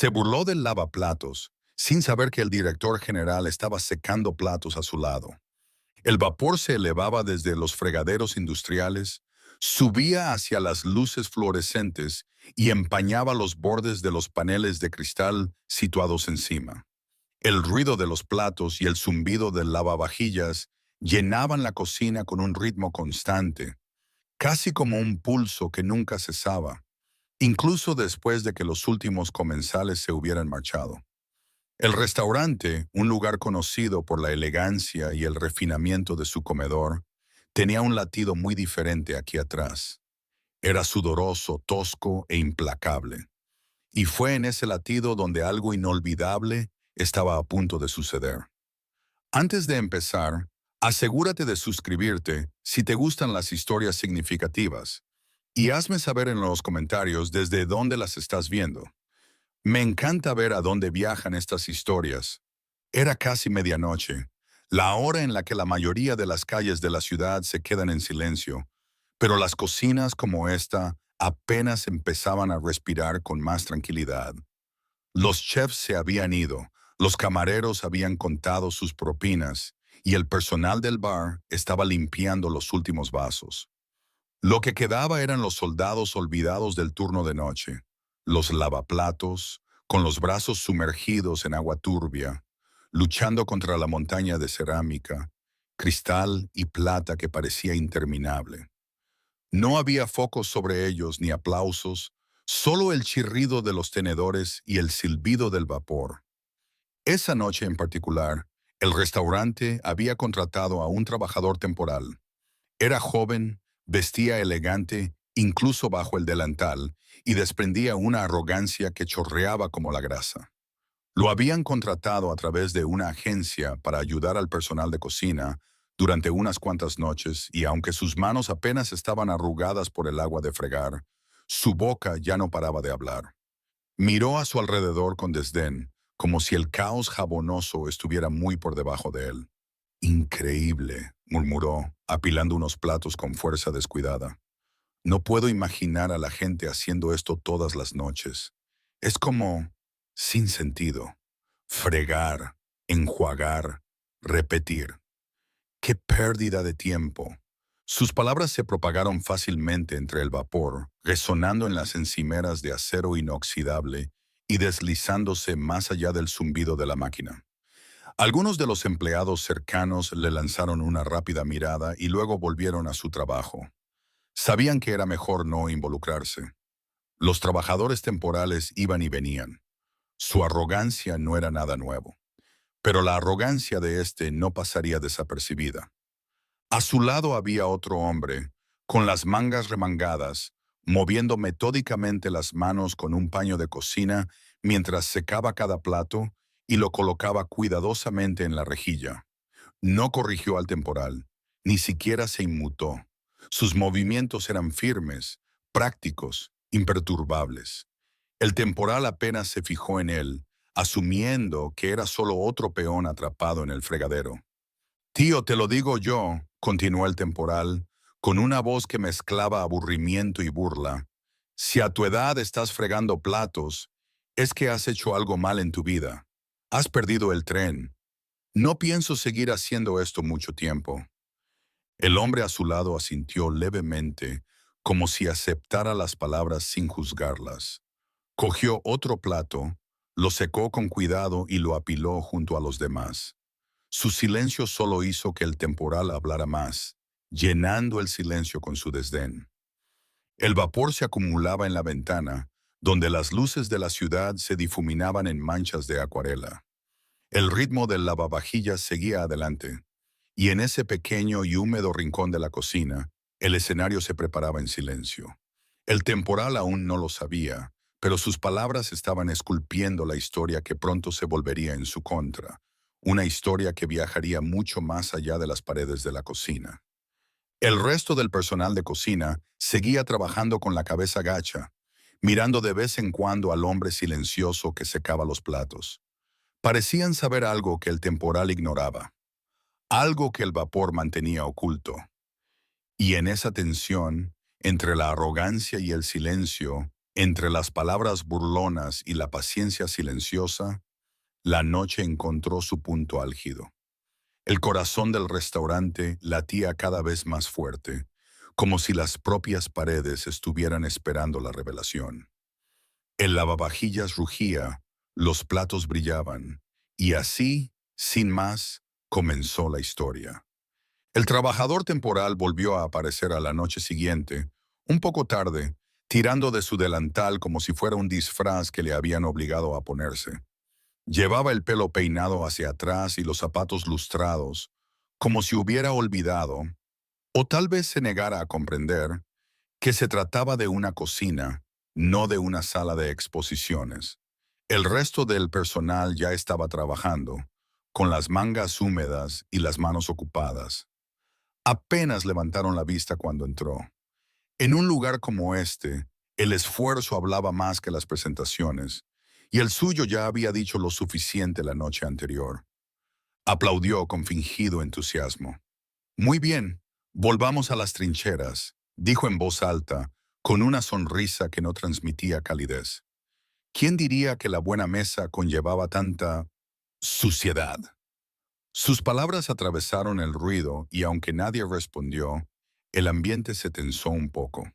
Se burló del lavaplatos, sin saber que el director general estaba secando platos a su lado. El vapor se elevaba desde los fregaderos industriales, subía hacia las luces fluorescentes y empañaba los bordes de los paneles de cristal situados encima. El ruido de los platos y el zumbido del lavavajillas llenaban la cocina con un ritmo constante, casi como un pulso que nunca cesaba, incluso después de que los últimos comensales se hubieran marchado. El restaurante, un lugar conocido por la elegancia y el refinamiento de su comedor, tenía un latido muy diferente aquí atrás. Era sudoroso, tosco e implacable. Y fue en ese latido donde algo inolvidable estaba a punto de suceder. Antes de empezar, asegúrate de suscribirte si te gustan las historias significativas y hazme saber en los comentarios desde dónde las estás viendo. Me encanta ver a dónde viajan estas historias. Era casi medianoche, la hora en la que la mayoría de las calles de la ciudad se quedan en silencio, pero las cocinas como esta apenas empezaban a respirar con más tranquilidad. Los chefs se habían ido, los camareros habían contado sus propinas y el personal del bar estaba limpiando los últimos vasos. Lo que quedaba eran los soldados olvidados del turno de noche, los lavaplatos, con los brazos sumergidos en agua turbia, luchando contra la montaña de cerámica, cristal y plata que parecía interminable. No había focos sobre ellos ni aplausos, solo el chirrido de los tenedores y el silbido del vapor. Esa noche en particular, el restaurante había contratado a un trabajador temporal. Era joven, vestía elegante, incluso bajo el delantal, y desprendía una arrogancia que chorreaba como la grasa. Lo habían contratado a través de una agencia para ayudar al personal de cocina durante unas cuantas noches y aunque sus manos apenas estaban arrugadas por el agua de fregar, su boca ya no paraba de hablar. Miró a su alrededor con desdén, como si el caos jabonoso estuviera muy por debajo de él. Increíble, murmuró, apilando unos platos con fuerza descuidada. No puedo imaginar a la gente haciendo esto todas las noches. Es como sin sentido. Fregar, enjuagar, repetir. ¡Qué pérdida de tiempo! Sus palabras se propagaron fácilmente entre el vapor, resonando en las encimeras de acero inoxidable y deslizándose más allá del zumbido de la máquina. Algunos de los empleados cercanos le lanzaron una rápida mirada y luego volvieron a su trabajo. Sabían que era mejor no involucrarse. Los trabajadores temporales iban y venían. Su arrogancia no era nada nuevo, pero la arrogancia de éste no pasaría desapercibida. A su lado había otro hombre, con las mangas remangadas, moviendo metódicamente las manos con un paño de cocina mientras secaba cada plato y lo colocaba cuidadosamente en la rejilla. No corrigió al temporal, ni siquiera se inmutó. Sus movimientos eran firmes, prácticos, imperturbables. El temporal apenas se fijó en él, asumiendo que era solo otro peón atrapado en el fregadero. Tío, te lo digo yo, continuó el temporal, con una voz que mezclaba aburrimiento y burla. Si a tu edad estás fregando platos, es que has hecho algo mal en tu vida. Has perdido el tren. No pienso seguir haciendo esto mucho tiempo. El hombre a su lado asintió levemente, como si aceptara las palabras sin juzgarlas. Cogió otro plato, lo secó con cuidado y lo apiló junto a los demás. Su silencio solo hizo que el temporal hablara más, llenando el silencio con su desdén. El vapor se acumulaba en la ventana, donde las luces de la ciudad se difuminaban en manchas de acuarela. El ritmo del lavavajillas seguía adelante, y en ese pequeño y húmedo rincón de la cocina, el escenario se preparaba en silencio. El temporal aún no lo sabía, pero sus palabras estaban esculpiendo la historia que pronto se volvería en su contra, una historia que viajaría mucho más allá de las paredes de la cocina. El resto del personal de cocina seguía trabajando con la cabeza gacha, mirando de vez en cuando al hombre silencioso que secaba los platos. Parecían saber algo que el temporal ignoraba, algo que el vapor mantenía oculto. Y en esa tensión, entre la arrogancia y el silencio, Entre las palabras burlonas y la paciencia silenciosa, la noche encontró su punto álgido. El corazón del restaurante latía cada vez más fuerte, como si las propias paredes estuvieran esperando la revelación. El lavavajillas rugía, los platos brillaban, y así, sin más, comenzó la historia. El trabajador temporal volvió a aparecer a la noche siguiente, un poco tarde, tirando de su delantal como si fuera un disfraz que le habían obligado a ponerse. Llevaba el pelo peinado hacia atrás y los zapatos lustrados, como si hubiera olvidado, o tal vez se negara a comprender, que se trataba de una cocina, no de una sala de exposiciones. El resto del personal ya estaba trabajando, con las mangas húmedas y las manos ocupadas. Apenas levantaron la vista cuando entró. En un lugar como este, el esfuerzo hablaba más que las presentaciones, y el suyo ya había dicho lo suficiente la noche anterior. Aplaudió con fingido entusiasmo. Muy bien, volvamos a las trincheras, dijo en voz alta, con una sonrisa que no transmitía calidez. ¿Quién diría que la buena mesa conllevaba tanta suciedad? Sus palabras atravesaron el ruido y aunque nadie respondió, el ambiente se tensó un poco.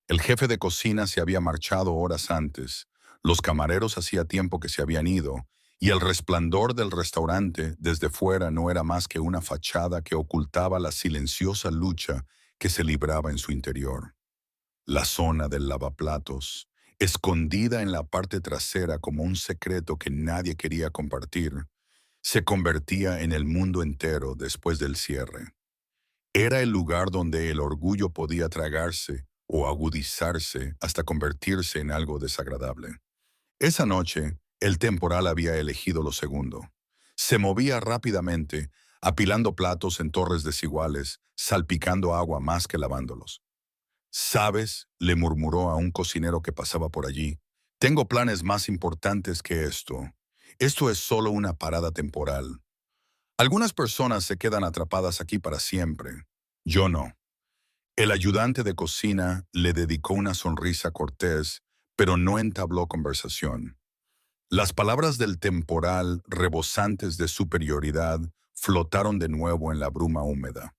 El jefe de cocina se había marchado horas antes, los camareros hacía tiempo que se habían ido, y el resplandor del restaurante desde fuera no era más que una fachada que ocultaba la silenciosa lucha que se libraba en su interior. La zona del lavaplatos, escondida en la parte trasera como un secreto que nadie quería compartir, se convertía en el mundo entero después del cierre. Era el lugar donde el orgullo podía tragarse o agudizarse hasta convertirse en algo desagradable. Esa noche, el temporal había elegido lo segundo. Se movía rápidamente, apilando platos en torres desiguales, salpicando agua más que lavándolos. «¿Sabes?», le murmuró a un cocinero que pasaba por allí. «Tengo planes más importantes que esto. Esto es solo una parada temporal. Algunas personas se quedan atrapadas aquí para siempre. Yo no». El ayudante de cocina le dedicó una sonrisa cortés, pero no entabló conversación. Las palabras del temporal, rebosantes de superioridad, flotaron de nuevo en la bruma húmeda.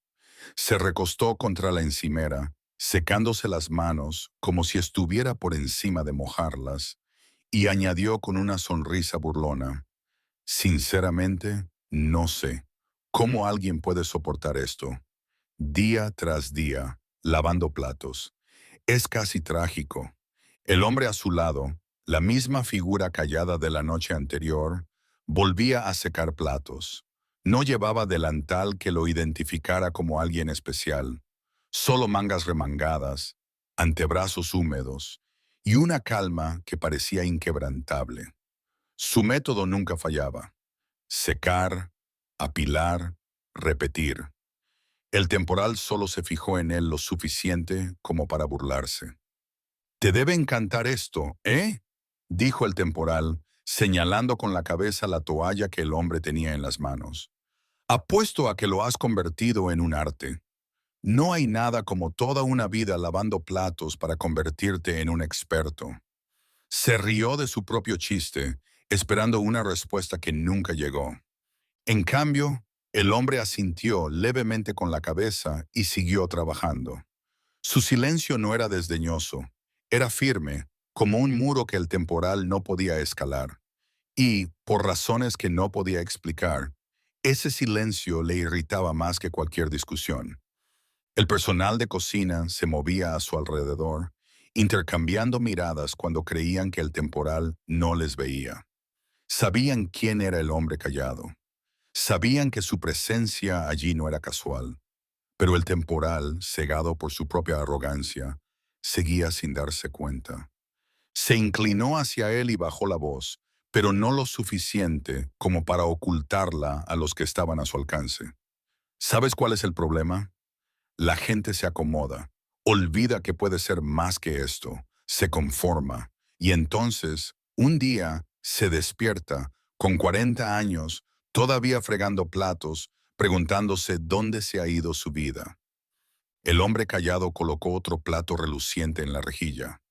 Se recostó contra la encimera, secándose las manos como si estuviera por encima de mojarlas, y añadió con una sonrisa burlona: «Sinceramente, no sé cómo alguien puede soportar esto. Día tras día, lavando platos. Es casi trágico». El hombre a su lado, la misma figura callada de la noche anterior, volvía a secar platos. No llevaba delantal que lo identificara como alguien especial, solo mangas remangadas, antebrazos húmedos y una calma que parecía inquebrantable. Su método nunca fallaba: secar, apilar, repetir. El temporal solo se fijó en él lo suficiente como para burlarse. «Te debe encantar esto, ¿eh?», dijo el temporal, señalando con la cabeza la toalla que el hombre tenía en las manos. «Apuesto a que lo has convertido en un arte. No hay nada como toda una vida lavando platos para convertirte en un experto». Se rió de su propio chiste, esperando una respuesta que nunca llegó. En cambio, el hombre asintió levemente con la cabeza y siguió trabajando. Su silencio no era desdeñoso, era firme, como un muro que el temporal no podía escalar. Y, por razones que no podía explicar, ese silencio le irritaba más que cualquier discusión. El personal de cocina se movía a su alrededor, intercambiando miradas cuando creían que el temporal no les veía. Sabían quién era el hombre callado. Sabían que su presencia allí no era casual. Pero el temporal, cegado por su propia arrogancia, seguía sin darse cuenta. Se inclinó hacia él y bajó la voz, pero no lo suficiente como para ocultarla a los que estaban a su alcance. ¿Sabes cuál es el problema? La gente se acomoda, olvida que puede ser más que esto, se conforma, y entonces, un día, se despierta, con 40 años, todavía fregando platos, preguntándose dónde se ha ido su vida. El hombre callado colocó otro plato reluciente en la rejilla.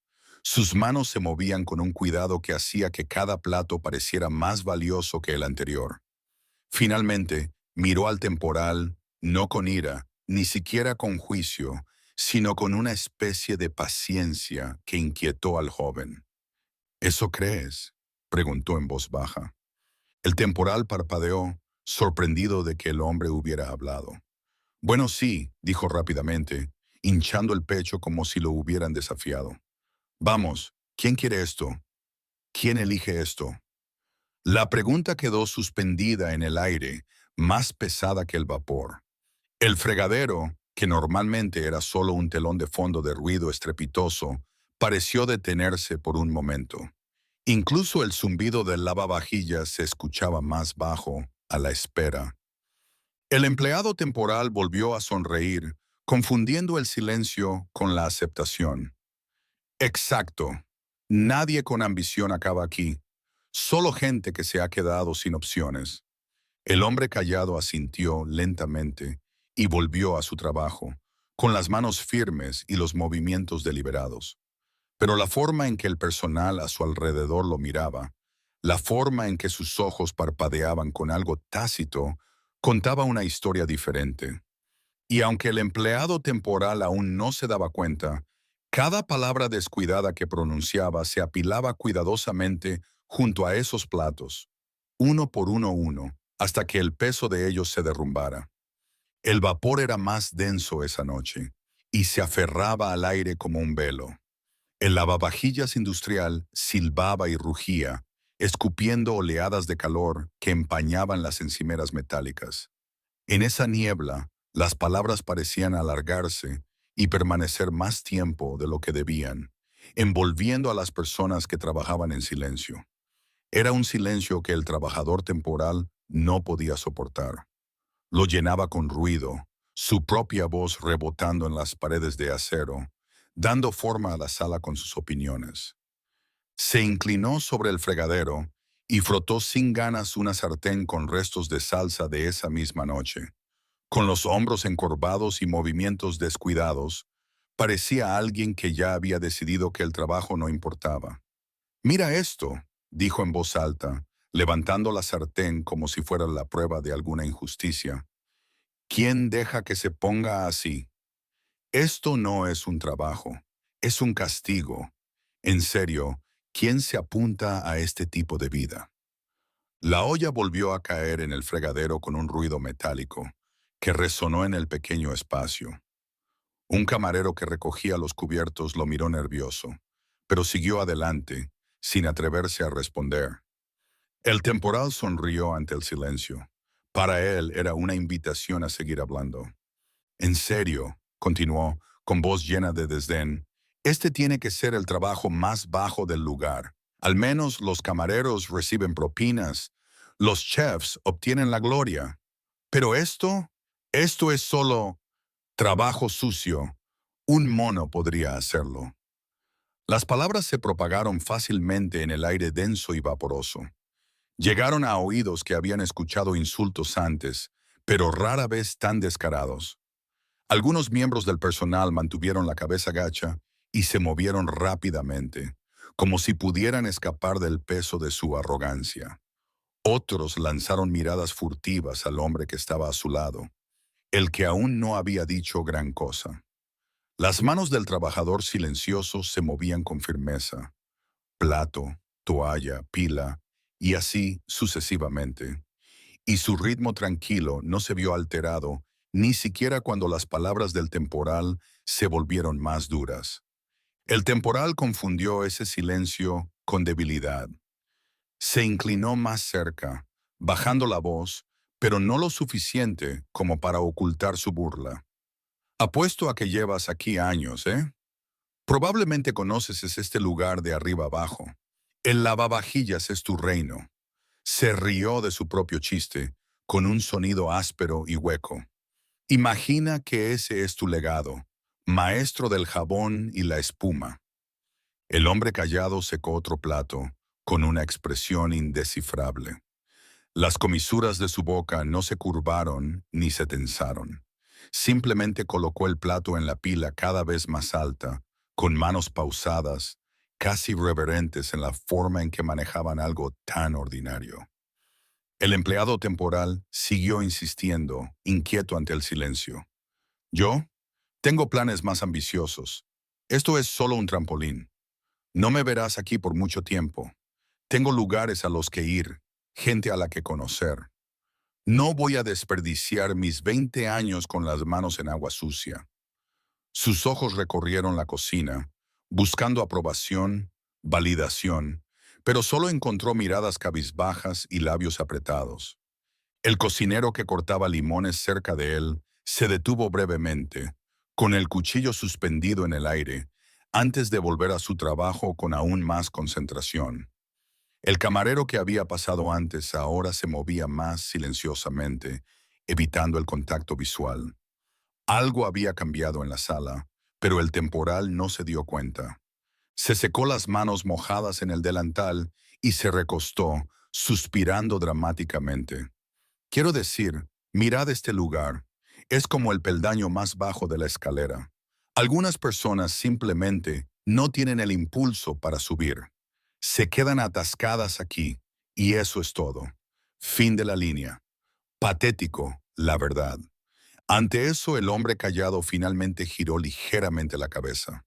Sus manos se movían con un cuidado que hacía que cada plato pareciera más valioso que el anterior. Finalmente, miró al temporal, no con ira, ni siquiera con juicio, sino con una especie de paciencia que inquietó al joven. ¿Eso crees?, preguntó en voz baja. El temporal parpadeó, sorprendido de que el hombre hubiera hablado. Bueno, sí, dijo rápidamente, hinchando el pecho como si lo hubieran desafiado. Vamos, ¿quién quiere esto? ¿Quién elige esto? La pregunta quedó suspendida en el aire, más pesada que el vapor. El fregadero, que normalmente era solo un telón de fondo de ruido estrepitoso, pareció detenerse por un momento. Incluso el zumbido del lavavajillas se escuchaba más bajo, a la espera. El empleado temporal volvió a sonreír, confundiendo el silencio con la aceptación. Exacto. Nadie con ambición acaba aquí. Solo gente que se ha quedado sin opciones. El hombre callado asintió lentamente y volvió a su trabajo, con las manos firmes y los movimientos deliberados. Pero la forma en que el personal a su alrededor lo miraba, la forma en que sus ojos parpadeaban con algo tácito, contaba una historia diferente. Y aunque el empleado temporal aún no se daba cuenta, cada palabra descuidada que pronunciaba se apilaba cuidadosamente junto a esos platos, uno por uno, hasta que el peso de ellos se derrumbara. El vapor era más denso esa noche, y se aferraba al aire como un velo. El lavavajillas industrial silbaba y rugía, escupiendo oleadas de calor que empañaban las encimeras metálicas. En esa niebla, las palabras parecían alargarse y permanecer más tiempo de lo que debían, envolviendo a las personas que trabajaban en silencio. Era un silencio que el trabajador temporal no podía soportar. Lo llenaba con ruido, su propia voz rebotando en las paredes de acero, dando forma a la sala con sus opiniones. Se inclinó sobre el fregadero y frotó sin ganas una sartén con restos de salsa de esa misma noche. Con los hombros encorvados y movimientos descuidados, parecía alguien que ya había decidido que el trabajo no importaba. «Mira esto», dijo en voz alta, levantando la sartén como si fuera la prueba de alguna injusticia. «¿Quién deja que se ponga así? Esto no es un trabajo, es un castigo. En serio, ¿quién se apunta a este tipo de vida?» La olla volvió a caer en el fregadero con un ruido metálico, que resonó en el pequeño espacio. Un camarero que recogía los cubiertos lo miró nervioso, pero siguió adelante, sin atreverse a responder. El temporal sonrió ante el silencio. Para él era una invitación a seguir hablando. «En serio», continuó, con voz llena de desdén, «este tiene que ser el trabajo más bajo del lugar. Al menos los camareros reciben propinas, los chefs obtienen la gloria. Pero esto es solo trabajo sucio. Un mono podría hacerlo». Las palabras se propagaron fácilmente en el aire denso y vaporoso. Llegaron a oídos que habían escuchado insultos antes, pero rara vez tan descarados. Algunos miembros del personal mantuvieron la cabeza gacha y se movieron rápidamente, como si pudieran escapar del peso de su arrogancia. Otros lanzaron miradas furtivas al hombre que estaba a su lado, el que aún no había dicho gran cosa. Las manos del trabajador silencioso se movían con firmeza. Plato, toalla, pila, y así sucesivamente. Y su ritmo tranquilo no se vio alterado, ni siquiera cuando las palabras del temporal se volvieron más duras. El temporal confundió ese silencio con debilidad. Se inclinó más cerca, bajando la voz, pero no lo suficiente como para ocultar su burla. «Apuesto a que llevas aquí años, ¿eh? Probablemente conoces este lugar de arriba abajo. El lavavajillas es tu reino». Se rió de su propio chiste, con un sonido áspero y hueco. «Imagina que ese es tu legado, maestro del jabón y la espuma». El hombre callado secó otro plato, con una expresión indescifrable. Las comisuras de su boca no se curvaron ni se tensaron. Simplemente colocó el plato en la pila cada vez más alta, con manos pausadas, casi reverentes en la forma en que manejaban algo tan ordinario. El empleado temporal siguió insistiendo, inquieto ante el silencio. Yo tengo planes más ambiciosos. Esto es solo un trampolín. No me verás aquí por mucho tiempo. Tengo lugares a los que ir, gente a la que conocer. No voy a desperdiciar mis 20 años con las manos en agua sucia. Sus ojos recorrieron la cocina, buscando aprobación, validación, pero solo encontró miradas cabizbajas y labios apretados. El cocinero que cortaba limones cerca de él se detuvo brevemente, con el cuchillo suspendido en el aire, antes de volver a su trabajo con aún más concentración. El camarero que había pasado antes ahora se movía más silenciosamente, evitando el contacto visual. Algo había cambiado en la sala, pero el temporal no se dio cuenta. Se secó las manos mojadas en el delantal y se recostó, suspirando dramáticamente. Quiero decir, mirad este lugar. Es como el peldaño más bajo de la escalera. Algunas personas simplemente no tienen el impulso para subir. Se quedan atascadas aquí, y eso es todo. Fin de la línea. Patético, la verdad. Ante eso, el hombre callado finalmente giró ligeramente la cabeza.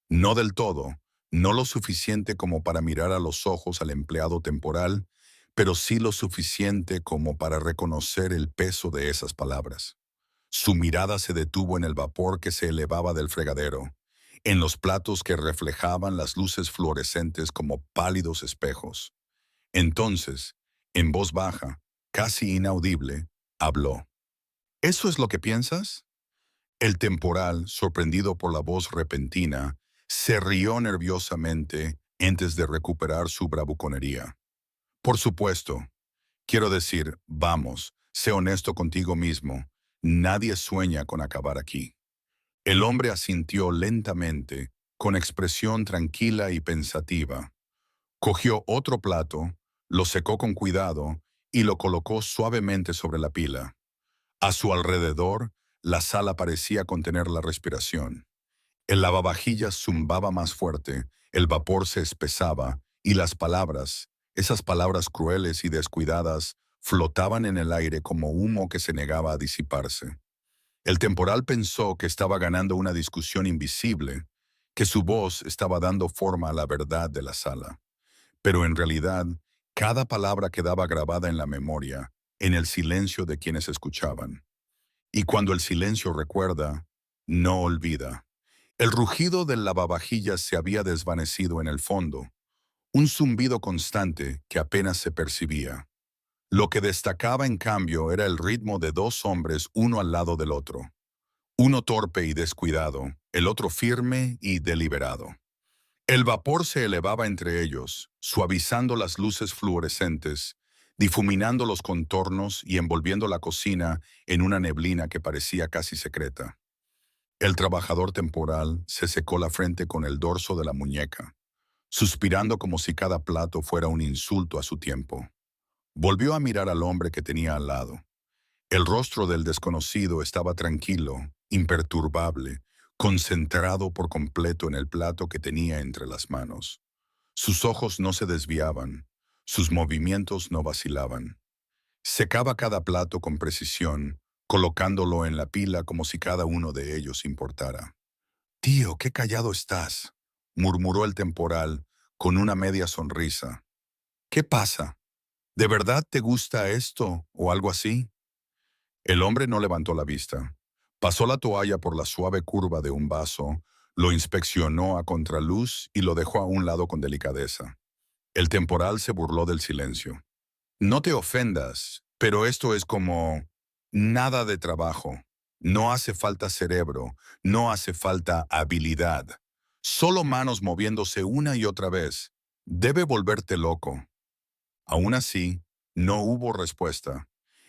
No del todo, no lo suficiente como para mirar a los ojos al empleado temporal, pero sí lo suficiente como para reconocer el peso de esas palabras. Su mirada se detuvo en el vapor que se elevaba del fregadero, en los platos que reflejaban las luces fluorescentes como pálidos espejos. Entonces, en voz baja, casi inaudible, habló. ¿Eso es lo que piensas? El temporal, sorprendido por la voz repentina, se rió nerviosamente antes de recuperar su bravuconería. Por supuesto, quiero decir, vamos, sé honesto contigo mismo, nadie sueña con acabar aquí. El hombre asintió lentamente, con expresión tranquila y pensativa. Cogió otro plato, lo secó con cuidado y lo colocó suavemente sobre la pila. A su alrededor, la sala parecía contener la respiración. El lavavajillas zumbaba más fuerte, el vapor se espesaba y las palabras, esas palabras crueles y descuidadas, flotaban en el aire como humo que se negaba a disiparse. El temporal pensó que estaba ganando una discusión invisible, que su voz estaba dando forma a la verdad de la sala. Pero en realidad, cada palabra quedaba grabada en la memoria, en el silencio de quienes escuchaban. Y cuando el silencio recuerda, no olvida. El rugido del lavavajillas se había desvanecido en el fondo, un zumbido constante que apenas se percibía. Lo que destacaba en cambio era el ritmo de dos hombres uno al lado del otro. Uno torpe y descuidado, el otro firme y deliberado. El vapor se elevaba entre ellos, suavizando las luces fluorescentes, difuminando los contornos y envolviendo la cocina en una neblina que parecía casi secreta. El trabajador temporal se secó la frente con el dorso de la muñeca, suspirando como si cada plato fuera un insulto a su tiempo. Volvió a mirar al hombre que tenía al lado. El rostro del desconocido estaba tranquilo, imperturbable, concentrado por completo en el plato que tenía entre las manos. Sus ojos no se desviaban, sus movimientos no vacilaban. Secaba cada plato con precisión, colocándolo en la pila como si cada uno de ellos importara. «Tío, qué callado estás», murmuró el temporal, con una media sonrisa. «¿Qué pasa? ¿De verdad te gusta esto o algo así?» El hombre no levantó la vista. Pasó la toalla por la suave curva de un vaso, lo inspeccionó a contraluz y lo dejó a un lado con delicadeza. El temporal se burló del silencio. «No te ofendas, pero esto es como nada de trabajo. No hace falta cerebro, no hace falta habilidad. Solo manos moviéndose una y otra vez. Debe volverte loco». Aún así, no hubo respuesta.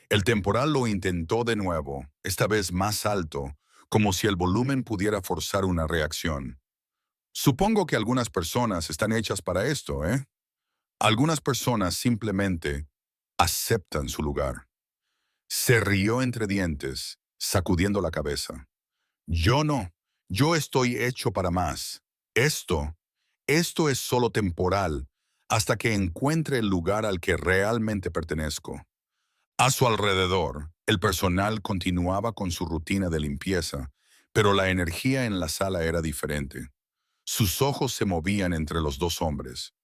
El temporal lo intentó de nuevo, esta vez más alto, como si el volumen pudiera forzar una reacción. «Supongo que algunas personas están hechas para esto, ¿eh? Algunas personas simplemente aceptan su lugar». Se rió entre dientes, sacudiendo la cabeza. «Yo no. Yo estoy hecho para más. Esto, Esto es solo temporal, hasta que encuentre el lugar al que realmente pertenezco. A su alrededor, el personal continuaba con su rutina de limpieza, pero la energía en la sala era diferente. Sus ojos se movían entre los dos hombres,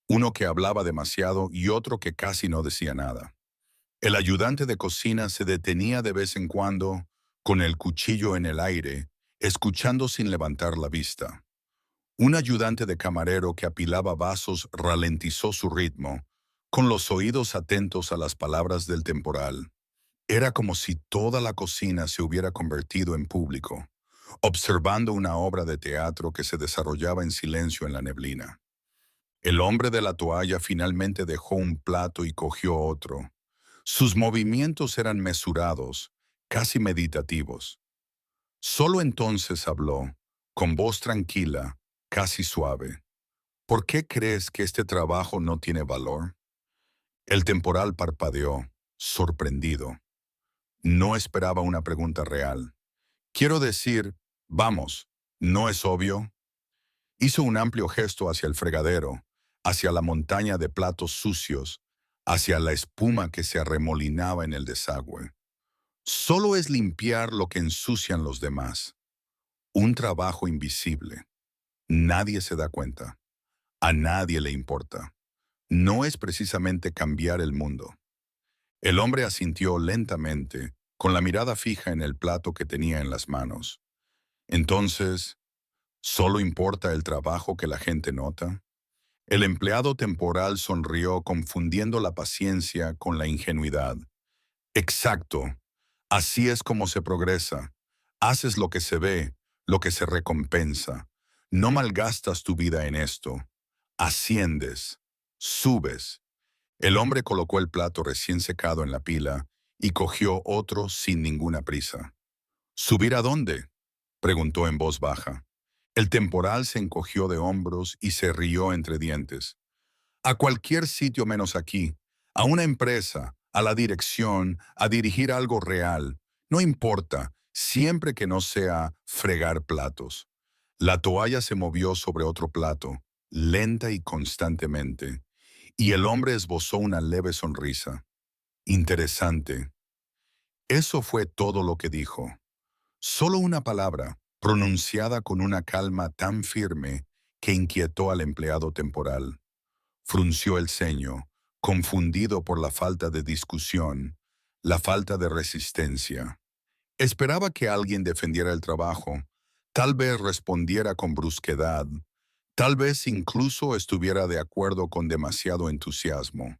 uno que hablaba demasiado y otro que casi no decía nada. El ayudante de cocina se detenía de vez en cuando, con el cuchillo en el aire, escuchando sin levantar la vista. Un ayudante de camarero que apilaba vasos ralentizó su ritmo, con los oídos atentos a las palabras del temporal. Era como si toda la cocina se hubiera convertido en público, observando una obra de teatro que se desarrollaba en silencio en la neblina. El hombre de la toalla finalmente dejó un plato y cogió otro. Sus movimientos eran mesurados, casi meditativos. Solo entonces habló, con voz tranquila, casi suave. ¿Por qué crees que este trabajo no tiene valor? El temporal parpadeó, sorprendido. No esperaba una pregunta real. Quiero decir, vamos, ¿no es obvio? Hizo un amplio gesto hacia el fregadero, hacia la montaña de platos sucios, hacia la espuma que se arremolinaba en el desagüe. Solo es limpiar lo que ensucian los demás. Un trabajo invisible. Nadie se da cuenta. A nadie le importa. No es precisamente cambiar el mundo. El hombre asintió lentamente, con la mirada fija en el plato que tenía en las manos. Entonces, ¿solo importa el trabajo que la gente nota? El empleado temporal sonrió confundiendo la paciencia con la ingenuidad. Exacto. Así es como se progresa. Haces lo que se ve, lo que se recompensa. No malgastas tu vida en esto. Asciendes. Subes. El hombre colocó el plato recién secado en la pila y cogió otro sin ninguna prisa. ¿Subir a dónde?, preguntó en voz baja. El temporal se encogió de hombros y se rió entre dientes. A cualquier sitio menos aquí, a una empresa, a la dirección, a dirigir algo real. No importa, siempre que no sea fregar platos. La toalla se movió sobre otro plato, lenta y constantemente, y el hombre esbozó una leve sonrisa. Interesante. Eso fue todo lo que dijo. Solo una palabra, pronunciada con una calma tan firme que inquietó al empleado temporal. Frunció el ceño, confundido por la falta de discusión, la falta de resistencia. Esperaba que alguien defendiera el trabajo, tal vez respondiera con brusquedad, tal vez incluso estuviera de acuerdo con demasiado entusiasmo.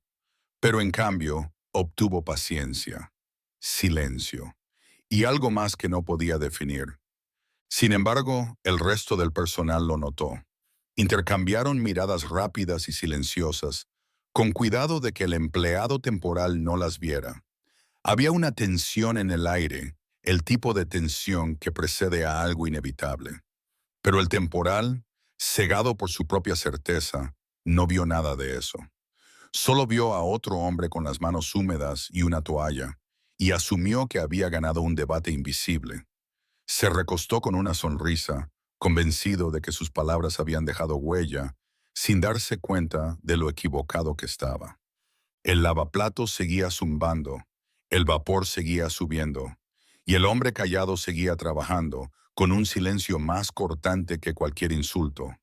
Pero en cambio, obtuvo paciencia, silencio y algo más que no podía definir. Sin embargo, el resto del personal lo notó. Intercambiaron miradas rápidas y silenciosas, con cuidado de que el empleado temporal no las viera. Había una tensión en el aire, el tipo de tensión que precede a algo inevitable. Pero el temporal, cegado por su propia certeza, no vio nada de eso. Solo vio a otro hombre con las manos húmedas y una toalla, y asumió que había ganado un debate invisible. Se recostó con una sonrisa, convencido de que sus palabras habían dejado huella, sin darse cuenta de lo equivocado que estaba. El lavaplatos seguía zumbando, el vapor seguía subiendo, y el hombre callado seguía trabajando, con un silencio más cortante que cualquier insulto.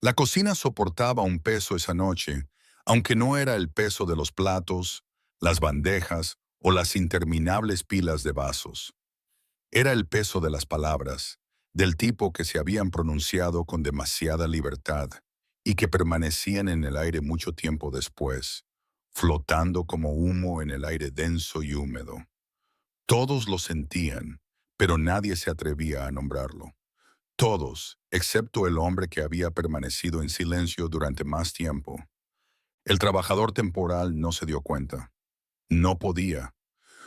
La cocina soportaba un peso esa noche, aunque no era el peso de los platos, las bandejas o las interminables pilas de vasos. Era el peso de las palabras, del tipo que se habían pronunciado con demasiada libertad y que permanecían en el aire mucho tiempo después, flotando como humo en el aire denso y húmedo. Todos lo sentían, pero nadie se atrevía a nombrarlo. Todos, excepto el hombre que había permanecido en silencio durante más tiempo. El trabajador temporal no se dio cuenta. No podía.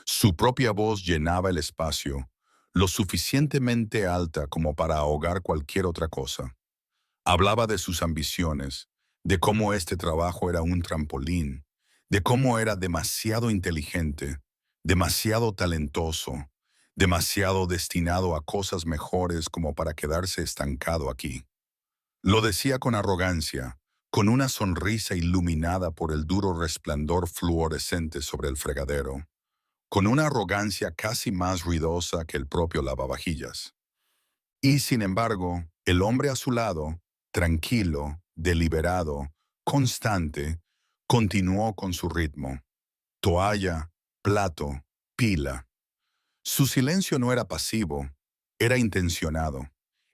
Su propia voz llenaba el espacio, lo suficientemente alta como para ahogar cualquier otra cosa. Hablaba de sus ambiciones, de cómo este trabajo era un trampolín, de cómo era demasiado inteligente, demasiado talentoso, demasiado destinado a cosas mejores como para quedarse estancado aquí. Lo decía con arrogancia, con una sonrisa iluminada por el duro resplandor fluorescente sobre el fregadero, con una arrogancia casi más ruidosa que el propio lavavajillas. Y sin embargo, el hombre a su lado, tranquilo, deliberado, constante, continuó con su ritmo. Toalla, plato, pila. Su silencio no era pasivo, era intencionado.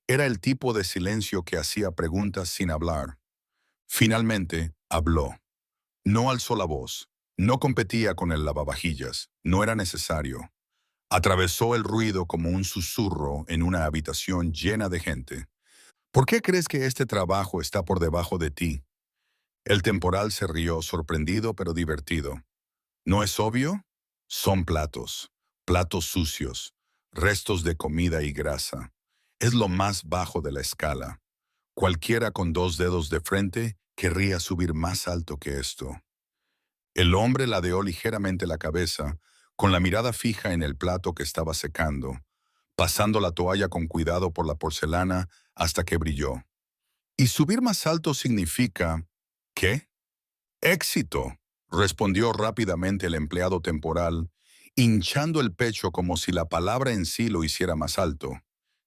Era el tipo de silencio que hacía preguntas sin hablar. Finalmente, habló. No alzó la voz. No competía con el lavavajillas. No era necesario. Atravesó el ruido como un susurro en una habitación llena de gente. ¿Por qué crees que este trabajo está por debajo de ti? El temporal se rió, sorprendido pero divertido. ¿No es obvio? Son platos, platos sucios, restos de comida y grasa. Es lo más bajo de la escala. Cualquiera con 2 dedos de frente querría subir más alto que esto. El hombre ladeó ligeramente la cabeza, con la mirada fija en el plato que estaba secando, pasando la toalla con cuidado por la porcelana hasta que brilló. Y subir más alto significa... ¿qué? Éxito, respondió rápidamente el empleado temporal, hinchando el pecho como si la palabra en sí lo hiciera más alto.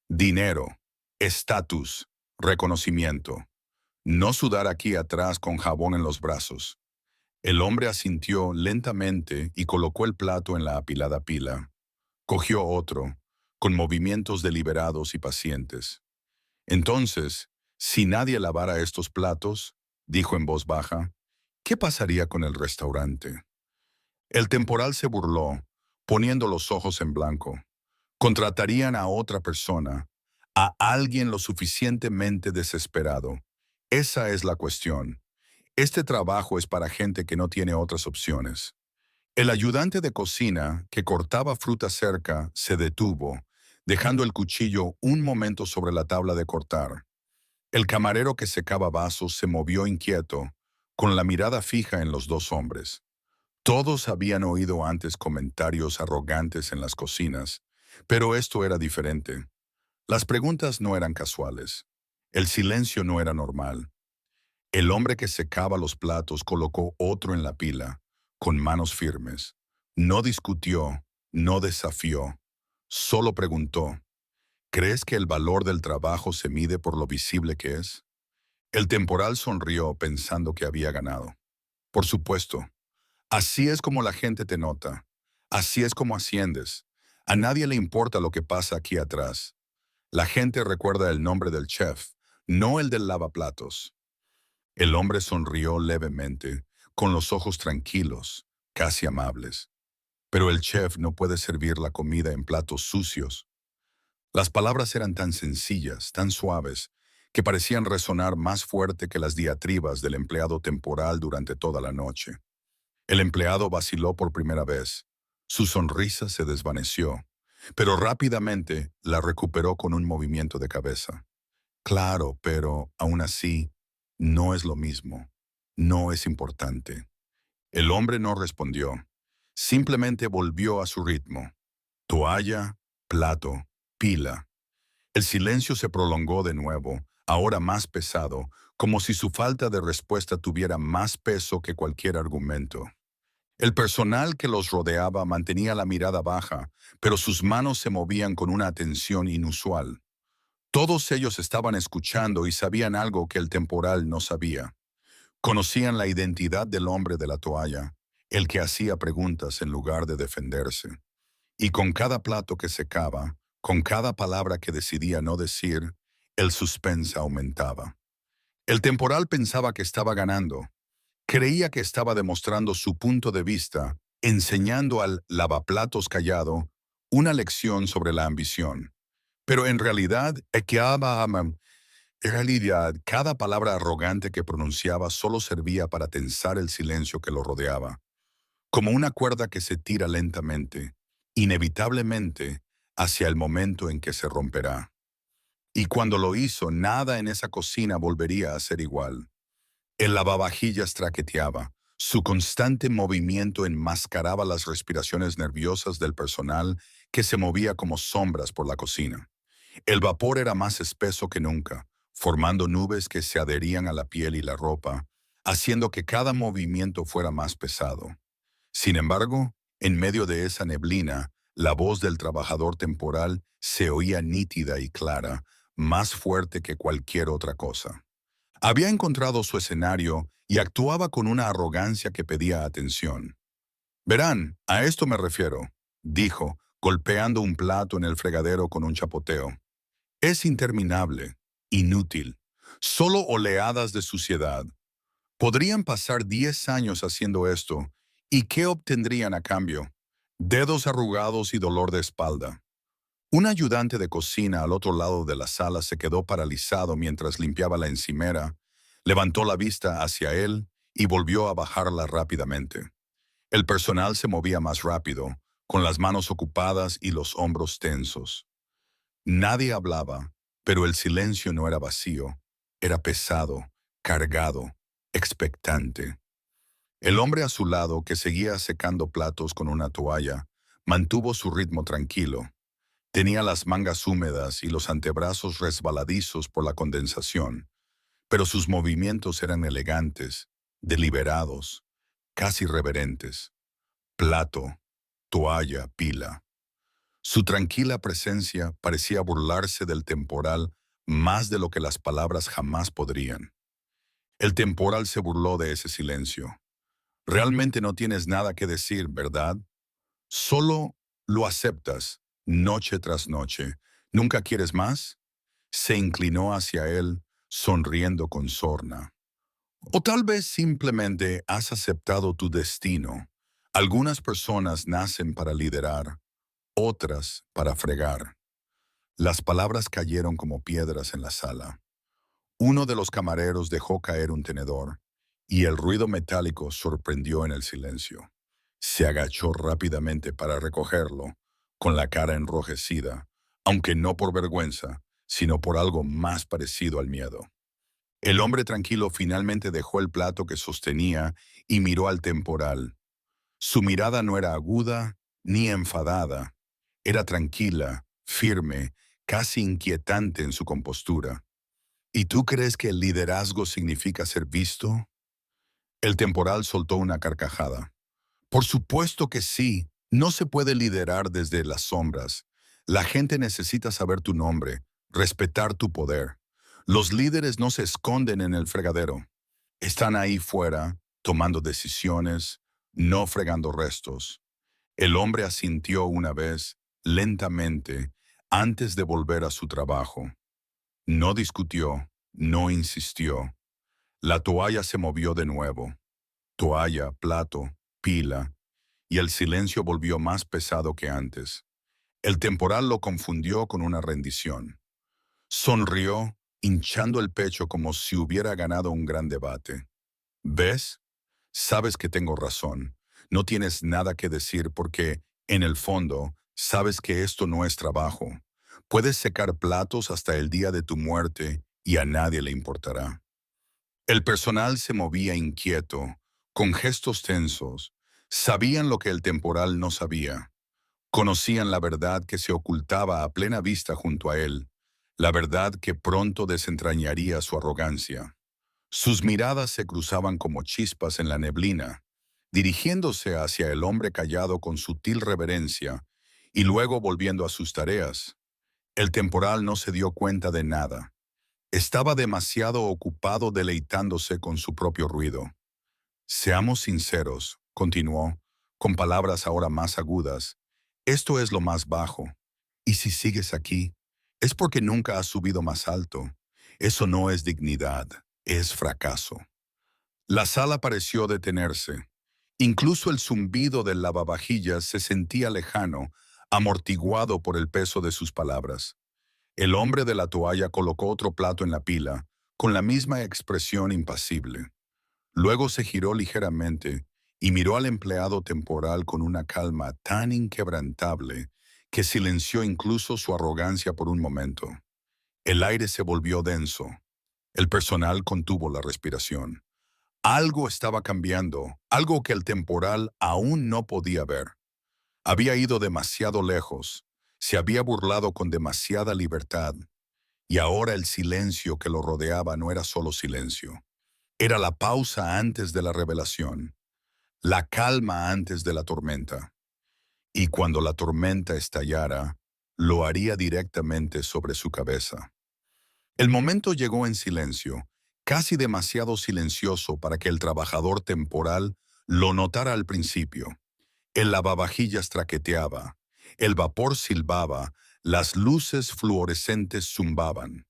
Dinero, estatus, reconocimiento. No sudar aquí atrás con jabón en los brazos. El hombre asintió lentamente y colocó el plato en la apilada pila. Cogió otro, con movimientos deliberados y pacientes. Entonces, si nadie lavara estos platos, dijo en voz baja, ¿qué pasaría con el restaurante? El temporal se burló, poniendo los ojos en blanco. Contratarían a otra persona, a alguien lo suficientemente desesperado. Esa es la cuestión. Este trabajo es para gente que no tiene otras opciones. El ayudante de cocina, que cortaba fruta cerca, se detuvo, dejando el cuchillo un momento sobre la tabla de cortar. El camarero que secaba vasos se movió inquieto, con la mirada fija en los dos hombres. Todos habían oído antes comentarios arrogantes en las cocinas, pero esto era diferente. Las preguntas no eran casuales. El silencio no era normal. El hombre que secaba los platos colocó otro en la pila, con manos firmes. No discutió, no desafió, solo preguntó, ¿crees que el valor del trabajo se mide por lo visible que es? El temporal sonrió pensando que había ganado. Por supuesto, así es como la gente te nota. Así es como asciendes. A nadie le importa lo que pasa aquí atrás. La gente recuerda el nombre del chef, no el del lavaplatos. El hombre sonrió levemente, con los ojos tranquilos, casi amables. Pero el chef no puede servir la comida en platos sucios. Las palabras eran tan sencillas, tan suaves, que parecían resonar más fuerte que las diatribas del empleado temporal durante toda la noche. El empleado vaciló por primera vez. Su sonrisa se desvaneció, pero rápidamente la recuperó con un movimiento de cabeza. Claro, pero aún así, no es lo mismo. No es importante. El hombre no respondió. Simplemente volvió a su ritmo. Toalla, plato, pila. El silencio se prolongó de nuevo, ahora más pesado, como si su falta de respuesta tuviera más peso que cualquier argumento. El personal que los rodeaba mantenía la mirada baja, pero sus manos se movían con una atención inusual. Todos ellos estaban escuchando y sabían algo que el temporal no sabía. Conocían la identidad del hombre de la toalla, el que hacía preguntas en lugar de defenderse. Y con cada plato que secaba, con cada palabra que decidía no decir, el suspense aumentaba. El temporal pensaba que estaba ganando. Creía que estaba demostrando su punto de vista, enseñando al lavaplatos callado una lección sobre la ambición. Pero en realidad, cada palabra arrogante que pronunciaba solo servía para tensar el silencio que lo rodeaba, como una cuerda que se tira lentamente, inevitablemente, hacia el momento en que se romperá. Y cuando lo hizo, nada en esa cocina volvería a ser igual. El lavavajillas traqueteaba. Su constante movimiento enmascaraba las respiraciones nerviosas del personal que se movía como sombras por la cocina. El vapor era más espeso que nunca, formando nubes que se adherían a la piel y la ropa, haciendo que cada movimiento fuera más pesado. Sin embargo, en medio de esa neblina, la voz del trabajador temporal se oía nítida y clara, más fuerte que cualquier otra cosa. Había encontrado su escenario y actuaba con una arrogancia que pedía atención. Verán, a esto me refiero, dijo, golpeando un plato en el fregadero con un chapoteo. Es interminable, inútil, solo oleadas de suciedad. Podrían pasar 10 años haciendo esto, ¿y qué obtendrían a cambio? Dedos arrugados y dolor de espalda. Un ayudante de cocina al otro lado de la sala se quedó paralizado mientras limpiaba la encimera, levantó la vista hacia él y volvió a bajarla rápidamente. El personal se movía más rápido, con las manos ocupadas y los hombros tensos. Nadie hablaba, pero el silencio no era vacío, era pesado, cargado, expectante. El hombre a su lado, que seguía secando platos con una toalla, mantuvo su ritmo tranquilo. Tenía las mangas húmedas y los antebrazos resbaladizos por la condensación, pero sus movimientos eran elegantes, deliberados, casi reverentes. Plato, toalla, pila. Su tranquila presencia parecía burlarse del temporal más de lo que las palabras jamás podrían. El temporal se burló de ese silencio. Realmente no tienes nada que decir, ¿verdad? Solo lo aceptas, noche tras noche. ¿Nunca quieres más? Se inclinó hacia él, sonriendo con sorna. O tal vez simplemente has aceptado tu destino. Algunas personas nacen para liderar, otras para fregar. Las palabras cayeron como piedras en la sala. Uno de los camareros dejó caer un tenedor, y el ruido metálico sorprendió en el silencio. Se agachó rápidamente para recogerlo, con la cara enrojecida, aunque no por vergüenza, sino por algo más parecido al miedo. El hombre tranquilo finalmente dejó el plato que sostenía y miró al temporal. Su mirada no era aguda ni enfadada, era tranquila, firme, casi inquietante en su compostura. ¿Y tú crees que el liderazgo significa ser visto? El temporal soltó una carcajada. Por supuesto que sí. No se puede liderar desde las sombras. La gente necesita saber tu nombre, respetar tu poder. Los líderes no se esconden en el fregadero. Están ahí fuera, tomando decisiones, no fregando restos. El hombre asintió una vez, lentamente, antes de volver a su trabajo. No discutió, no insistió. La toalla se movió de nuevo. Toalla, plato, pila, y el silencio volvió más pesado que antes. El temporal lo confundió con una rendición. Sonrió, hinchando el pecho como si hubiera ganado un gran debate. ¿Ves? Sabes que tengo razón. No tienes nada que decir porque, en el fondo, sabes que esto no es trabajo. Puedes secar platos hasta el día de tu muerte y a nadie le importará. El personal se movía inquieto, con gestos tensos. Sabían lo que el temporal no sabía. Conocían la verdad que se ocultaba a plena vista junto a él, la verdad que pronto desentrañaría su arrogancia. Sus miradas se cruzaban como chispas en la neblina, dirigiéndose hacia el hombre callado con sutil reverencia y luego volviendo a sus tareas. El temporal no se dio cuenta de nada. Estaba demasiado ocupado deleitándose con su propio ruido. Seamos sinceros, continuó, con palabras ahora más agudas. Esto es lo más bajo. Y si sigues aquí, es porque nunca has subido más alto. Eso no es dignidad, es fracaso. La sala pareció detenerse. Incluso el zumbido del lavavajillas se sentía lejano, amortiguado por el peso de sus palabras. El hombre de la toalla colocó otro plato en la pila, con la misma expresión impasible. Luego se giró ligeramente y miró al empleado temporal con una calma tan inquebrantable que silenció incluso su arrogancia por un momento. El aire se volvió denso. El personal contuvo la respiración. Algo estaba cambiando, algo que el temporal aún no podía ver. Había ido demasiado lejos, se había burlado con demasiada libertad. Y ahora el silencio que lo rodeaba no era solo silencio. Era la pausa antes de la revelación, la calma antes de la tormenta. Y cuando la tormenta estallara, lo haría directamente sobre su cabeza. El momento llegó en silencio, casi demasiado silencioso para que el trabajador temporal lo notara al principio. El lavavajillas traqueteaba, el vapor silbaba, las luces fluorescentes zumbaban.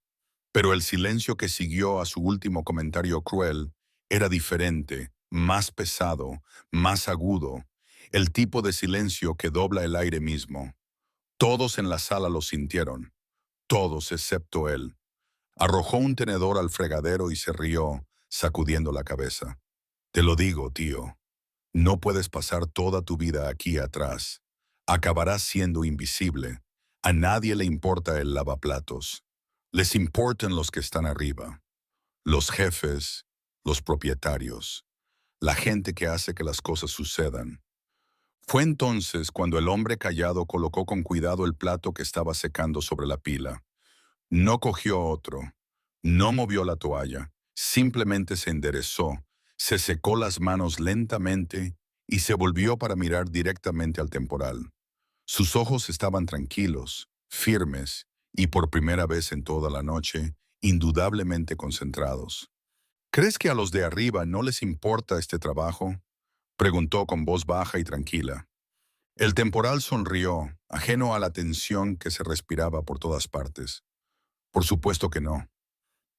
Pero el silencio que siguió a su último comentario cruel era diferente, más pesado, más agudo, el tipo de silencio que dobla el aire mismo. Todos en la sala lo sintieron, todos excepto él. Arrojó un tenedor al fregadero y se rió, sacudiendo la cabeza. Te lo digo, tío, no puedes pasar toda tu vida aquí atrás. Acabarás siendo invisible. A nadie le importa el lavaplatos. Les importan los que están arriba, los jefes, los propietarios, la gente que hace que las cosas sucedan. Fue entonces cuando el hombre callado colocó con cuidado el plato que estaba secando sobre la pila. No cogió otro, no movió la toalla, simplemente se enderezó, se secó las manos lentamente y se volvió para mirar directamente al temporal. Sus ojos estaban tranquilos, firmes y por primera vez en toda la noche, indudablemente concentrados. ¿Crees que a los de arriba no les importa este trabajo?, preguntó con voz baja y tranquila. El temporal sonrió, ajeno a la tensión que se respiraba por todas partes. Por supuesto que no.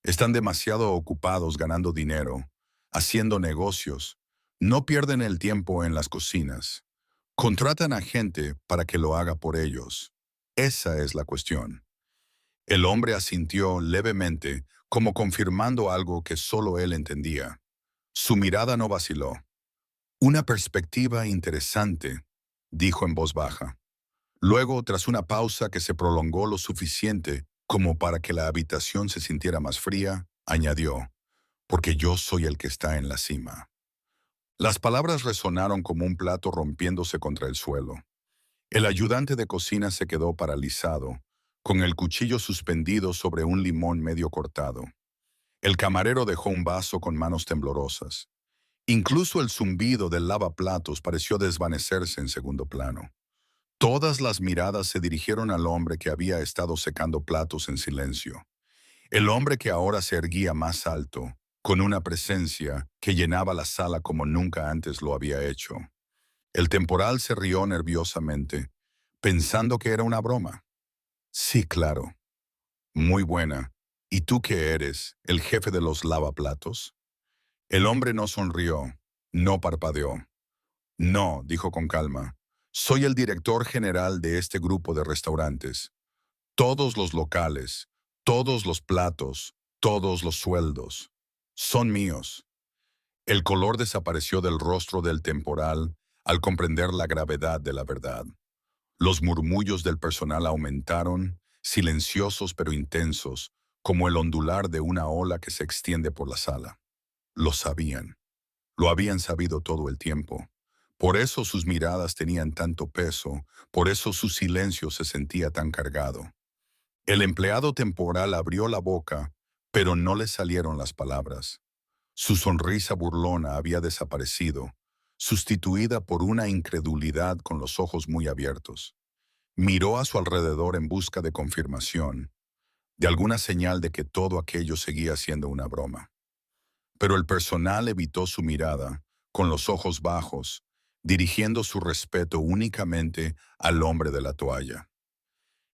Están demasiado ocupados ganando dinero, haciendo negocios. No pierden el tiempo en las cocinas. Contratan a gente para que lo haga por ellos. Esa es la cuestión. El hombre asintió levemente, como confirmando algo que solo él entendía. Su mirada no vaciló. Una perspectiva interesante, dijo en voz baja. Luego, tras una pausa que se prolongó lo suficiente como para que la habitación se sintiera más fría, añadió, porque yo soy el que está en la cima. Las palabras resonaron como un plato rompiéndose contra el suelo. El ayudante de cocina se quedó paralizado, con el cuchillo suspendido sobre un limón medio cortado. El camarero dejó un vaso con manos temblorosas. Incluso el zumbido del lavaplatos pareció desvanecerse en segundo plano. Todas las miradas se dirigieron al hombre que había estado secando platos en silencio. El hombre que ahora se erguía más alto, con una presencia que llenaba la sala como nunca antes lo había hecho. El temporal se rió nerviosamente, pensando que era una broma. Sí, claro. Muy buena. ¿Y tú qué eres, el jefe de los lavaplatos? El hombre no sonrió, no parpadeó. No, dijo con calma. Soy el director general de este grupo de restaurantes. Todos los locales, todos los platos, todos los sueldos, son míos. El color desapareció del rostro del temporal al comprender la gravedad de la verdad. Los murmullos del personal aumentaron, silenciosos pero intensos, como el ondular de una ola que se extiende por la sala. Lo sabían. Lo habían sabido todo el tiempo. Por eso sus miradas tenían tanto peso, por eso su silencio se sentía tan cargado. El empleado temporal abrió la boca, pero no le salieron las palabras. Su sonrisa burlona había desaparecido, sustituida por una incredulidad con los ojos muy abiertos. Miró a su alrededor en busca de confirmación, de alguna señal de que todo aquello seguía siendo una broma. Pero el personal evitó su mirada, con los ojos bajos, dirigiendo su respeto únicamente al hombre de la toalla.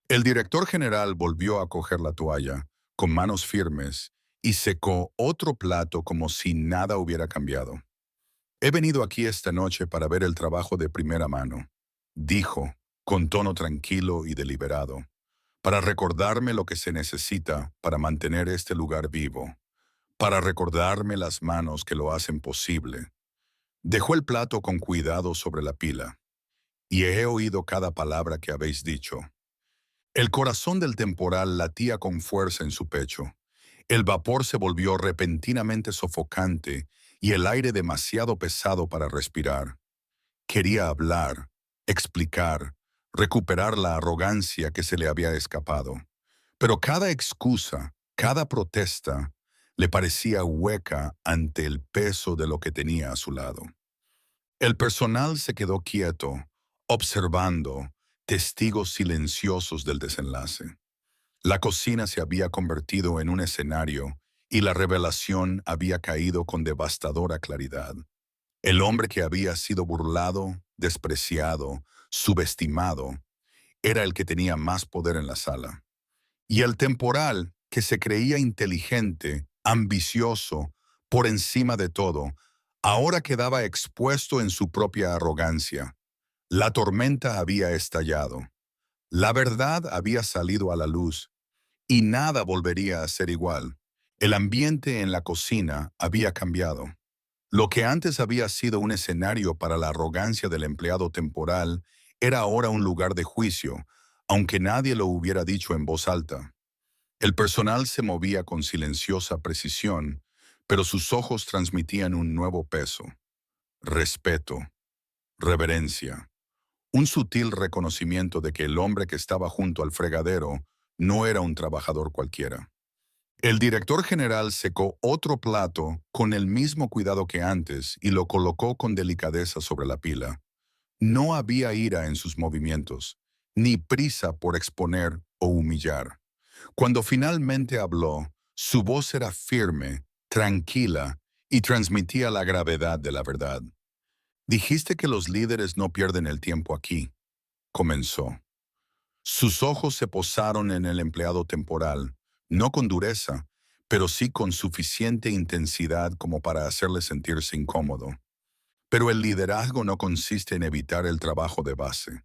El director general volvió a coger la toalla, con manos firmes, y secó otro plato como si nada hubiera cambiado. He venido aquí esta noche para ver el trabajo de primera mano, dijo, con tono tranquilo y deliberado, para recordarme lo que se necesita para mantener este lugar vivo, para recordarme las manos que lo hacen posible. Dejó el plato con cuidado sobre la pila, y he oído cada palabra que habéis dicho. El corazón del temporal latía con fuerza en su pecho. El vapor se volvió repentinamente sofocante y el aire demasiado pesado para respirar. Quería hablar, explicar, recuperar la arrogancia que se le había escapado. Pero cada excusa, cada protesta, le parecía hueca ante el peso de lo que tenía a su lado. El personal se quedó quieto, observando, testigos silenciosos del desenlace. La cocina se había convertido en un escenario y la revelación había caído con devastadora claridad. El hombre que había sido burlado, despreciado, subestimado, era el que tenía más poder en la sala. Y el temporal, que se creía inteligente, ambicioso, por encima de todo, ahora quedaba expuesto en su propia arrogancia. La tormenta había estallado. La verdad había salido a la luz y nada volvería a ser igual. El ambiente en la cocina había cambiado. Lo que antes había sido un escenario para la arrogancia del empleado temporal era ahora un lugar de juicio, aunque nadie lo hubiera dicho en voz alta. El personal se movía con silenciosa precisión, pero sus ojos transmitían un nuevo peso: respeto, reverencia, un sutil reconocimiento de que el hombre que estaba junto al fregadero no era un trabajador cualquiera. El director general secó otro plato con el mismo cuidado que antes y lo colocó con delicadeza sobre la pila. No había ira en sus movimientos, ni prisa por exponer o humillar. Cuando finalmente habló, su voz era firme, tranquila y transmitía la gravedad de la verdad. Dijiste que los líderes no pierden el tiempo aquí, comenzó. Sus ojos se posaron en el empleado temporal, no con dureza, pero sí con suficiente intensidad como para hacerle sentirse incómodo. Pero el liderazgo no consiste en evitar el trabajo de base,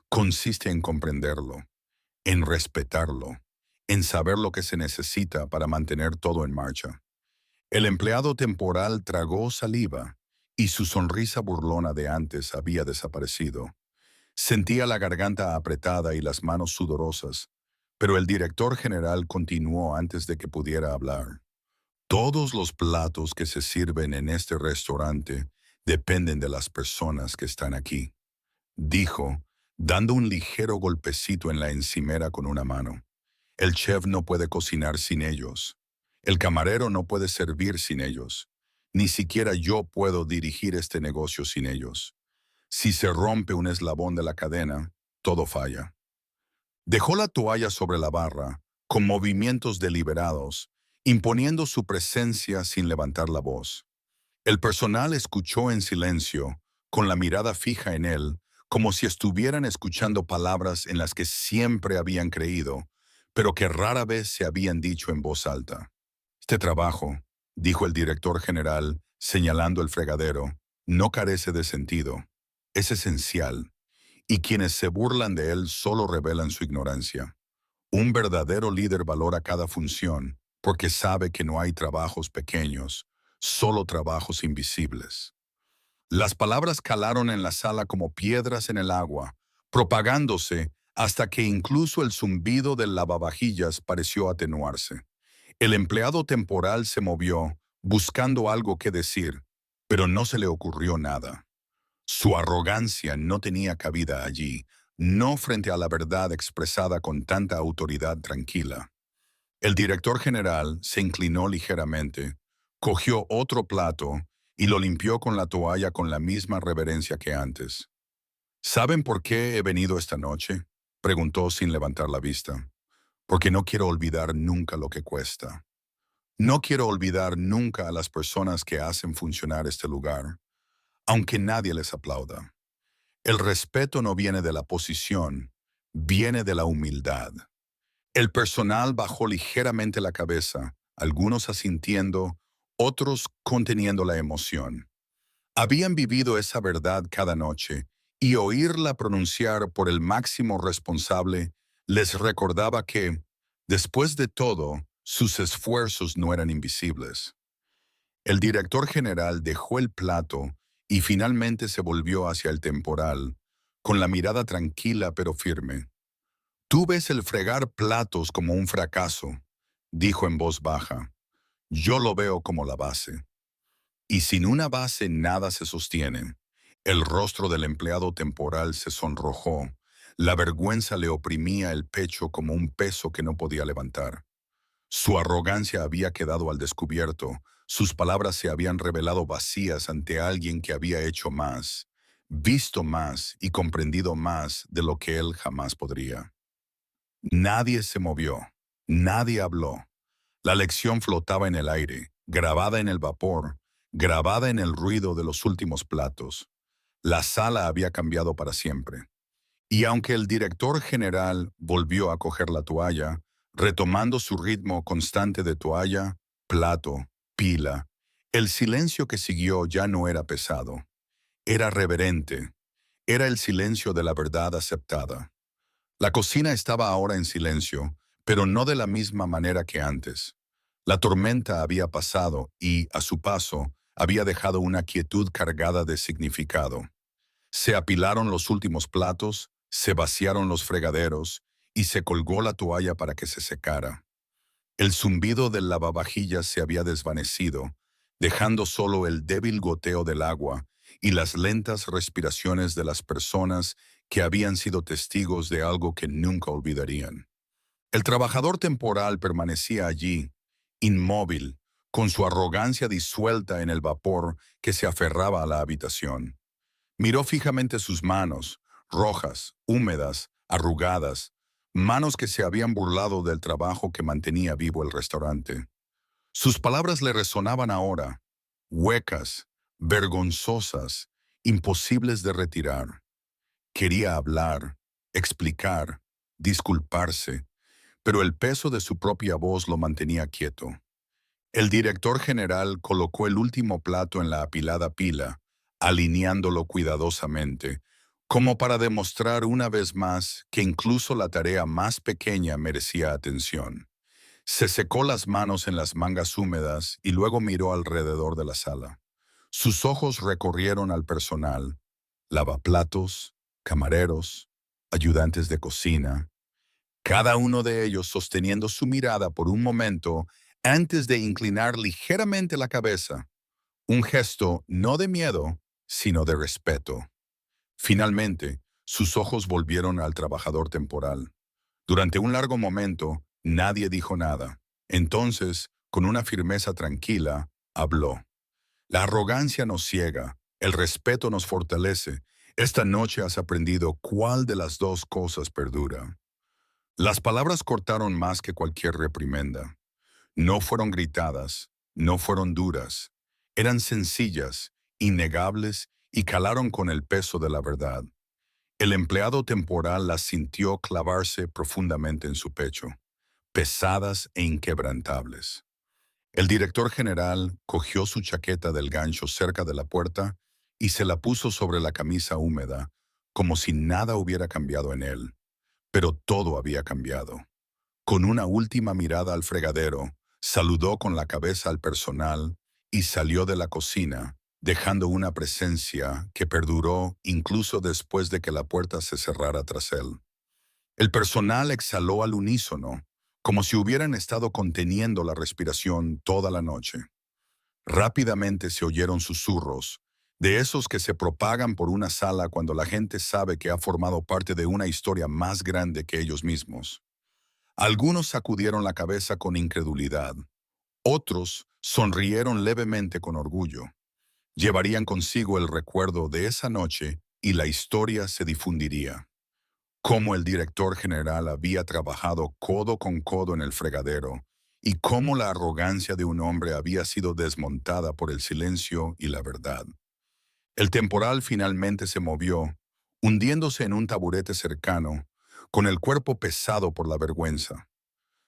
consiste en comprenderlo, en respetarlo, en saber lo que se necesita para mantener todo en marcha. El empleado temporal tragó saliva y su sonrisa burlona de antes había desaparecido. Sentía la garganta apretada y las manos sudorosas, pero el director general continuó antes de que pudiera hablar. Todos los platos que se sirven en este restaurante dependen de las personas que están aquí, dijo, dando un ligero golpecito en la encimera con una mano. El chef no puede cocinar sin ellos. El camarero no puede servir sin ellos. Ni siquiera yo puedo dirigir este negocio sin ellos. Si se rompe un eslabón de la cadena, todo falla. Dejó la toalla sobre la barra, con movimientos deliberados, imponiendo su presencia sin levantar la voz. El personal escuchó en silencio, con la mirada fija en él, como si estuvieran escuchando palabras en las que siempre habían creído, pero que rara vez se habían dicho en voz alta. Este trabajo, dijo el director general, señalando el fregadero, no carece de sentido. Es esencial, y quienes se burlan de él solo revelan su ignorancia. Un verdadero líder valora cada función, porque sabe que no hay trabajos pequeños, solo trabajos invisibles. Las palabras calaron en la sala como piedras en el agua, propagándose hasta que incluso el zumbido del lavavajillas pareció atenuarse. El empleado temporal se movió, buscando algo que decir, pero no se le ocurrió nada. Su arrogancia no tenía cabida allí, no frente a la verdad expresada con tanta autoridad tranquila. El director general se inclinó ligeramente, cogió otro plato y lo limpió con la toalla con la misma reverencia que antes. ¿Saben por qué he venido esta noche?, preguntó sin levantar la vista. Porque no quiero olvidar nunca lo que cuesta. No quiero olvidar nunca a las personas que hacen funcionar este lugar, aunque nadie les aplauda. El respeto no viene de la posición, viene de la humildad. El personal bajó ligeramente la cabeza, algunos asintiendo, otros conteniendo la emoción. Habían vivido esa verdad cada noche, y oírla pronunciar por el máximo responsable les recordaba que, después de todo, sus esfuerzos no eran invisibles. El director general dejó el plato y finalmente se volvió hacia el temporal, con la mirada tranquila pero firme. Tú ves el fregar platos como un fracaso, dijo en voz baja. Yo lo veo como la base. Y sin una base nada se sostiene. El rostro del empleado temporal se sonrojó, La vergüenza le oprimía el pecho como un peso que no podía levantar. Su arrogancia había quedado al descubierto, sus palabras se habían revelado vacías ante alguien que había hecho más, visto más y comprendido más de lo que él jamás podría. Nadie se movió, nadie habló. La lección flotaba en el aire, grabada en el vapor, grabada en el ruido de los últimos platos. La sala había cambiado para siempre. Y aunque el director general volvió a coger la toalla, retomando su ritmo constante de toalla, plato, pila, el silencio que siguió ya no era pesado. Era reverente. Era el silencio de la verdad aceptada. La cocina estaba ahora en silencio, pero no de la misma manera que antes. La tormenta había pasado y, a su paso, había dejado una quietud cargada de significado. Se apilaron los últimos platos, se vaciaron los fregaderos y se colgó la toalla para que se secara. El zumbido del lavavajillas se había desvanecido, dejando solo el débil goteo del agua y las lentas respiraciones de las personas que habían sido testigos de algo que nunca olvidarían. El trabajador temporal permanecía allí, inmóvil, con su arrogancia disuelta en el vapor que se aferraba a la habitación. Miró fijamente sus manos, rojas, húmedas, arrugadas, manos que se habían burlado del trabajo que mantenía vivo el restaurante. Sus palabras le resonaban ahora, huecas, vergonzosas, imposibles de retirar. Quería hablar, explicar, disculparse, pero el peso de su propia voz lo mantenía quieto. El director general colocó el último plato en la apilada pila, alineándolo cuidadosamente, como para demostrar una vez más que incluso la tarea más pequeña merecía atención. Se secó las manos en las mangas húmedas y luego miró alrededor de la sala. Sus ojos recorrieron al personal, lavaplatos, camareros, ayudantes de cocina, cada uno de ellos sosteniendo su mirada por un momento antes de inclinar ligeramente la cabeza, un gesto no de miedo, sino de respeto. Finalmente, sus ojos volvieron al trabajador temporal. Durante un largo momento, nadie dijo nada. Entonces, con una firmeza tranquila, habló. La arrogancia nos ciega, el respeto nos fortalece. Esta noche has aprendido cuál de las dos cosas perdura. Las palabras cortaron más que cualquier reprimenda. No fueron gritadas, no fueron duras. Eran sencillas, innegables y calaron con el peso de la verdad. El empleado temporal las sintió clavarse profundamente en su pecho, pesadas e inquebrantables. El director general cogió su chaqueta del gancho cerca de la puerta y se la puso sobre la camisa húmeda, como si nada hubiera cambiado en él. Pero todo había cambiado. Con una última mirada al fregadero, saludó con la cabeza al personal y salió de la cocina, dejando una presencia que perduró incluso después de que la puerta se cerrara tras él. El personal exhaló al unísono, como si hubieran estado conteniendo la respiración toda la noche. Rápidamente se oyeron susurros, de esos que se propagan por una sala cuando la gente sabe que ha formado parte de una historia más grande que ellos mismos. Algunos sacudieron la cabeza con incredulidad, otros sonrieron levemente con orgullo. Llevarían consigo el recuerdo de esa noche y la historia se difundiría. Cómo el director general había trabajado codo con codo en el fregadero y cómo la arrogancia de un hombre había sido desmontada por el silencio y la verdad. El temporal finalmente se movió, hundiéndose en un taburete cercano, con el cuerpo pesado por la vergüenza.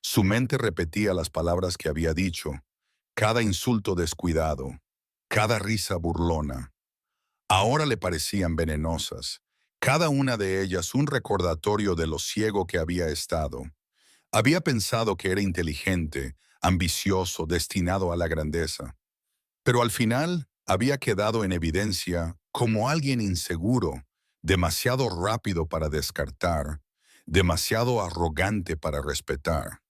Su mente repetía las palabras que había dicho, cada insulto descuidado, cada risa burlona. Ahora le parecían venenosas, cada una de ellas un recordatorio de lo ciego que había estado. Había pensado que era inteligente, ambicioso, destinado a la grandeza. Pero al final había quedado en evidencia como alguien inseguro, demasiado rápido para descartar, demasiado arrogante para respetar.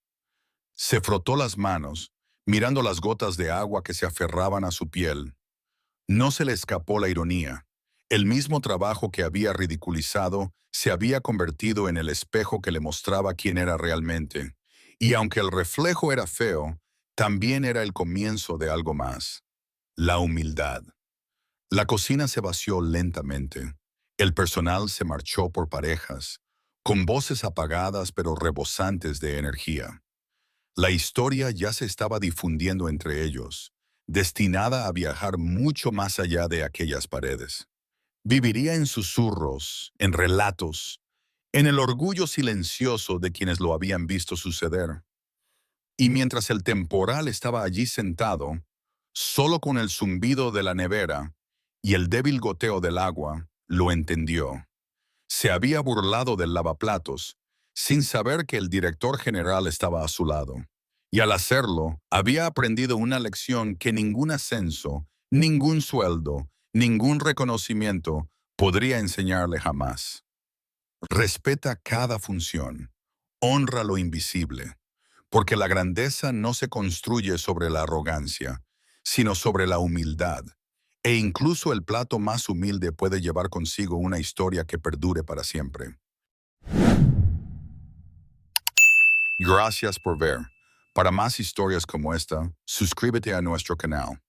Se frotó las manos, mirando las gotas de agua que se aferraban a su piel. No se le escapó la ironía. El mismo trabajo que había ridiculizado se había convertido en el espejo que le mostraba quién era realmente. Y aunque el reflejo era feo, también era el comienzo de algo más: la humildad. La cocina se vació lentamente. El personal se marchó por parejas, con voces apagadas pero rebosantes de energía. La historia ya se estaba difundiendo entre ellos, destinada a viajar mucho más allá de aquellas paredes. Viviría en susurros, en relatos, en el orgullo silencioso de quienes lo habían visto suceder. Y mientras el temporal estaba allí sentado, solo con el zumbido de la nevera y el débil goteo del agua, lo entendió. Se había burlado del lavaplatos, sin saber que el director general estaba a su lado. Y al hacerlo, había aprendido una lección que ningún ascenso, ningún sueldo, ningún reconocimiento podría enseñarle jamás. Respeta cada función, honra lo invisible, porque la grandeza no se construye sobre la arrogancia, sino sobre la humildad. E incluso el plato más humilde puede llevar consigo una historia que perdure para siempre. Gracias por ver. Para más historias como esta, suscríbete a nuestro canal.